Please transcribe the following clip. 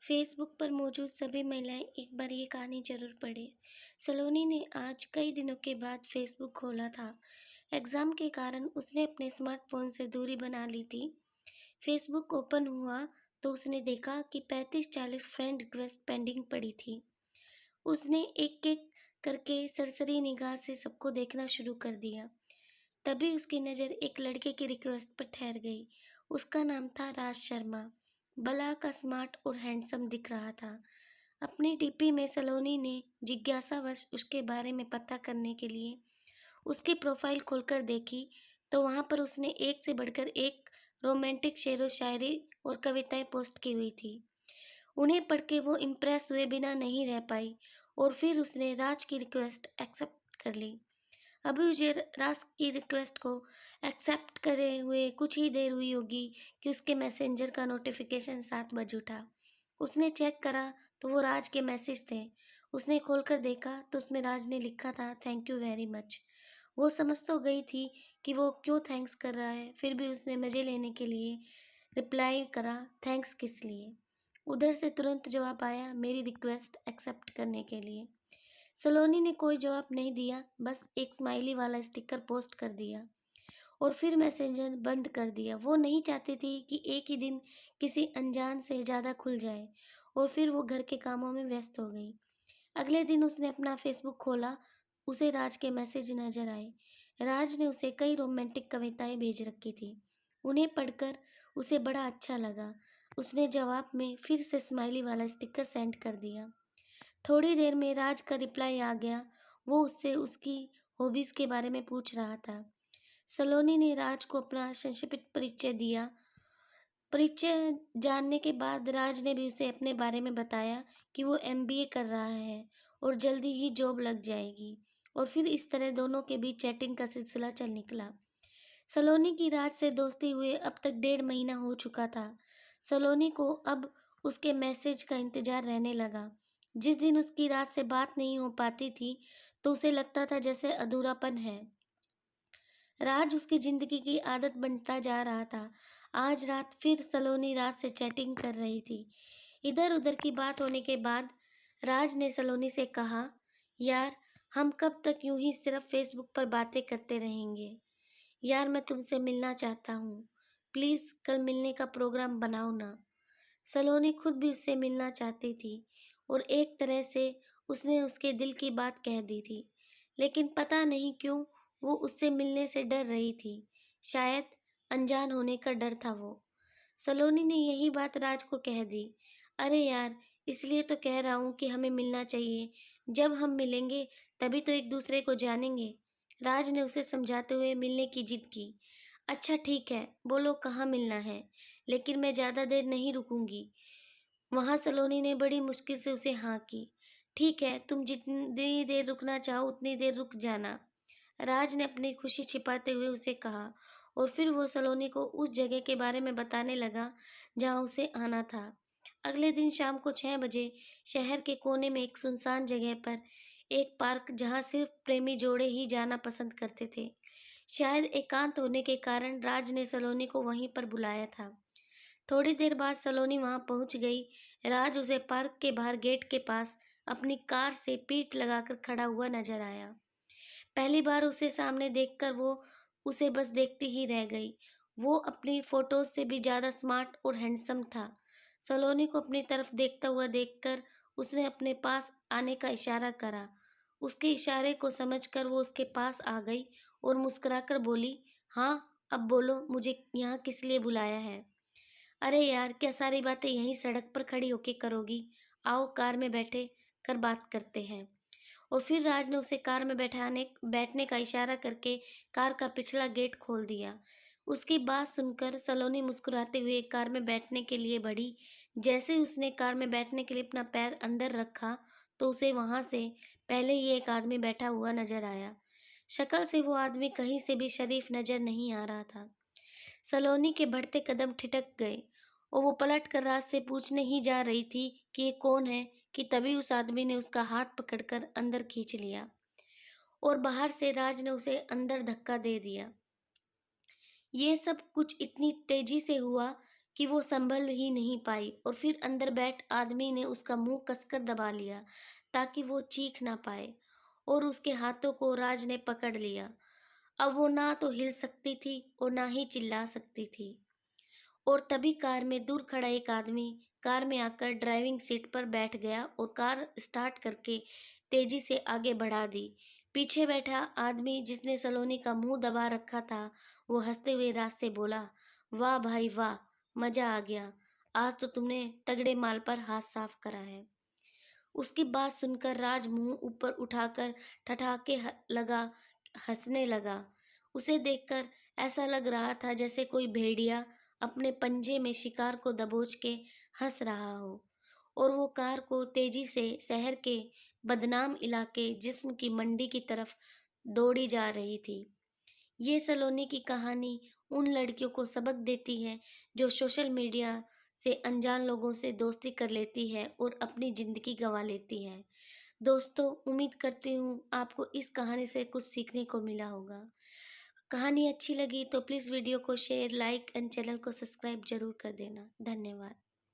Facebook पर मौजूद सभी महिलाएं एक बार ये कहानी जरूर पढ़ें। सलोनी ने आज कई दिनों के बाद फेसबुक खोला था। एग्जाम के कारण उसने अपने स्मार्टफोन से दूरी बना ली थी। फेसबुक ओपन हुआ तो उसने देखा कि 35-40 फ्रेंड रिक्वेस्ट पेंडिंग पड़ी थी। उसने एक एक करके सरसरी निगाह से सबको देखना शुरू कर दिया। तभी उसकी नज़र एक लड़के की रिक्वेस्ट पर ठहर गई। उसका नाम था राज शर्मा। बला का स्मार्ट और हैंडसम दिख रहा था। अपनी डीपी में सलोनी ने जिज्ञासावश उसके बारे में पता करने के लिए उसकी प्रोफाइल खोलकर देखी तो वहां पर उसने एक से बढ़कर एक रोमांटिक शेरो शायरी और कविताएं पोस्ट की हुई थी। उन्हें पढ़ के वो इम्प्रेस हुए बिना नहीं रह पाई और फिर उसने राज की रिक्वेस्ट एक्सेप्ट कर ली। अभी उसे राज की रिक्वेस्ट को एक्सेप्ट करे हुए कुछ ही देर हुई होगी कि उसके मैसेंजर का नोटिफिकेशन 7 बज उठा। उसने चेक करा तो वो राज के मैसेज थे। उसने खोलकर देखा तो उसमें राज ने लिखा था, थैंक यू वेरी मच। वो समझ तो गई थी कि वो क्यों थैंक्स कर रहा है, फिर भी उसने मज़े लेने के लिए रिप्लाई करा, थैंक्स किस लिए। उधर से तुरंत जवाब आया, मेरी रिक्वेस्ट एक्सेप्ट करने के लिए। सलोनी ने कोई जवाब नहीं दिया, बस एक स्माइली वाला स्टिकर पोस्ट कर दिया और फिर मैसेंजर बंद कर दिया। वो नहीं चाहती थी कि एक ही दिन किसी अनजान से ज़्यादा खुल जाए और फिर वो घर के कामों में व्यस्त हो गई। अगले दिन उसने अपना फेसबुक खोला। उसे राज के मैसेज नजर आए। राज ने उसे कई रोमांटिक कविताएं भेज रखी थी। उन्हें पढ़कर उसे बड़ा अच्छा लगा। उसने जवाब में फिर से स्माइली वाला स्टिकर सेंड कर दिया। थोड़ी देर में राज का रिप्लाई आ गया। वो उससे उसकी हॉबीज के बारे में पूछ रहा था। सलोनी ने राज को अपना संक्षिप्त परिचय दिया। परिचय जानने के बाद राज ने भी उसे अपने बारे में बताया कि वो एमबीए कर रहा है और जल्दी ही जॉब लग जाएगी। और फिर इस तरह दोनों के बीच चैटिंग का सिलसिला चल निकला। सलोनी की राज से दोस्ती हुए अब तक 1.5 महीना हो चुका था। सलोनी को अब उसके मैसेज का इंतजार रहने लगा। जिस दिन उसकी राज से बात नहीं हो पाती थी तो उसे लगता था जैसे अधूरापन है। राज उसकी जिंदगी की आदत बनता जा रहा था। आज रात फिर सलोनी राज से चैटिंग कर रही थी। इधर उधर की बात होने के बाद राज ने सलोनी से कहा, यार हम कब तक यूं ही सिर्फ फेसबुक पर बातें करते रहेंगे। यार मैं तुमसे मिलना चाहता हूँ। प्लीज़ कल मिलने का प्रोग्राम बनाओ ना। सलोनी खुद भी उससे मिलना चाहती थी और एक तरह से उसने उसके दिल की बात कह दी थी। लेकिन पता नहीं क्यों वो उससे मिलने से डर रही थी। शायद अनजान होने का डर था वो। सलोनी ने यही बात राज को कह दी। अरे यार, इसलिए तो कह रहा हूँ कि हमें मिलना चाहिए। जब हम मिलेंगे तभी तो एक दूसरे को जानेंगे। राज ने उसे समझाते हुए मिलने की जिद की। अच्छा ठीक है, बोलो कहाँ मिलना है, लेकिन मैं ज़्यादा देर नहीं रुकूंगी। वहाँ सलोनी ने बड़ी मुश्किल से उसे हाँ की। ठीक है, तुम जितनी देर रुकना चाहो उतनी देर रुक जाना, राज ने अपनी खुशी छिपाते हुए उसे कहा। और फिर वो सलोनी को उस जगह के बारे में बताने लगा जहाँ उसे आना था। अगले दिन शाम को 6 बजे शहर के कोने में एक सुनसान जगह पर एक पार्क, जहाँ सिर्फ प्रेमी जोड़े ही जाना पसंद करते थे। शायद एकांत होने के कारण राज ने सलोनी को वहीं पर बुलाया था। थोड़ी देर बाद सलोनी वहां पहुंच गई। राज उसे पार्क के बाहर गेट के पास अपनी कार से पीठ लगाकर खड़ा हुआ नजर आया। पहली बार उसे सामने देखकर वो उसे बस देखती ही रह गई। वो अपनी फोटोज से भी ज्यादा स्मार्ट और हैंडसम था। सलोनी को अपनी तरफ देखता हुआ देखकर उसने अपने पास आने का इशारा करा। उसके इशारे को समझकर वो उसके पास आ गई और मुस्कुराकर बोली, हाँ अब बोलो, मुझे यहाँ किस लिए बुलाया है। अरे यार, क्या सारी बातें यहीं सड़क पर खड़ी होके करोगी? आओ कार में बैठे कर बात करते हैं। और फिर राज ने उसे कार में बैठने का इशारा करके कार का पिछला गेट खोल दिया। उसकी बात सुनकर सलोनी मुस्कुराते हुए कार में बैठने के लिए बढ़ी। जैसे ही उसने कार में बैठने के लिए अपना पैर अंदर रखा तो उसे वहां से पहले ही एक आदमी बैठा हुआ नजर आया। शक्ल से वो आदमी कहीं से भी शरीफ नजर नहीं आ रहा था। सलोनी के बढ़ते कदम ठिठक गए और वो पलट कर राज से पूछने ही जा रही थी कि ये कौन है कि तभी उस आदमी ने उसका हाथ पकड़कर अंदर खींच लिया और बाहर से राज ने उसे अंदर धक्का दे दिया। ये सब कुछ इतनी तेजी से हुआ कि वो संभल ही नहीं पाई और फिर अंदर बैठ आदमी ने उसका मुंह कसकर दबा लिया ताकि वो चीख ना पाए, और उसके हाथों को राज ने पकड़ लिया। अब वो ना तो हिल सकती थी और ना ही चिल्ला सकती थी। और तभी कार में दूर खड़ा एक आदमी कार में आकर ड्राइविंग सीट पर बैठ गया और कार स्टार्ट करके तेजी से आगे बढ़ा दी। पीछे बैठा आदमी जिसने सलोनी का मुंह दबा रखा था, वो हंसते हुए राज से बोला, वाह भाई वाह, मजा आ गया। आज तो तुमने तगड़े माल पर हाथ साफ करा है। उसकी बात सुनकर राज मुंह ऊपर उठाकर ठठाके लगा हंसने लगा। उसे देखकर ऐसा लग रहा था जैसे कोई भेड़िया अपने पंजे में शिकार को दबोच के हंस रहा हो। और वो कार को तेजी से शहर के बदनाम इलाके जिस्म की मंडी की तरफ दौड़ी जा रही थी। ये सलोनी की कहानी उन लड़कियों को सबक देती है जो सोशल मीडिया से अनजान लोगों से दोस्ती कर लेती है और अपनी जिंदगी गंवा लेती है। दोस्तों, उम्मीद करती हूँ आपको इस कहानी से कुछ सीखने को मिला होगा। कहानी अच्छी लगी तो प्लीज़ वीडियो को शेयर, लाइक एंड चैनल को सब्सक्राइब जरूर कर देना। धन्यवाद।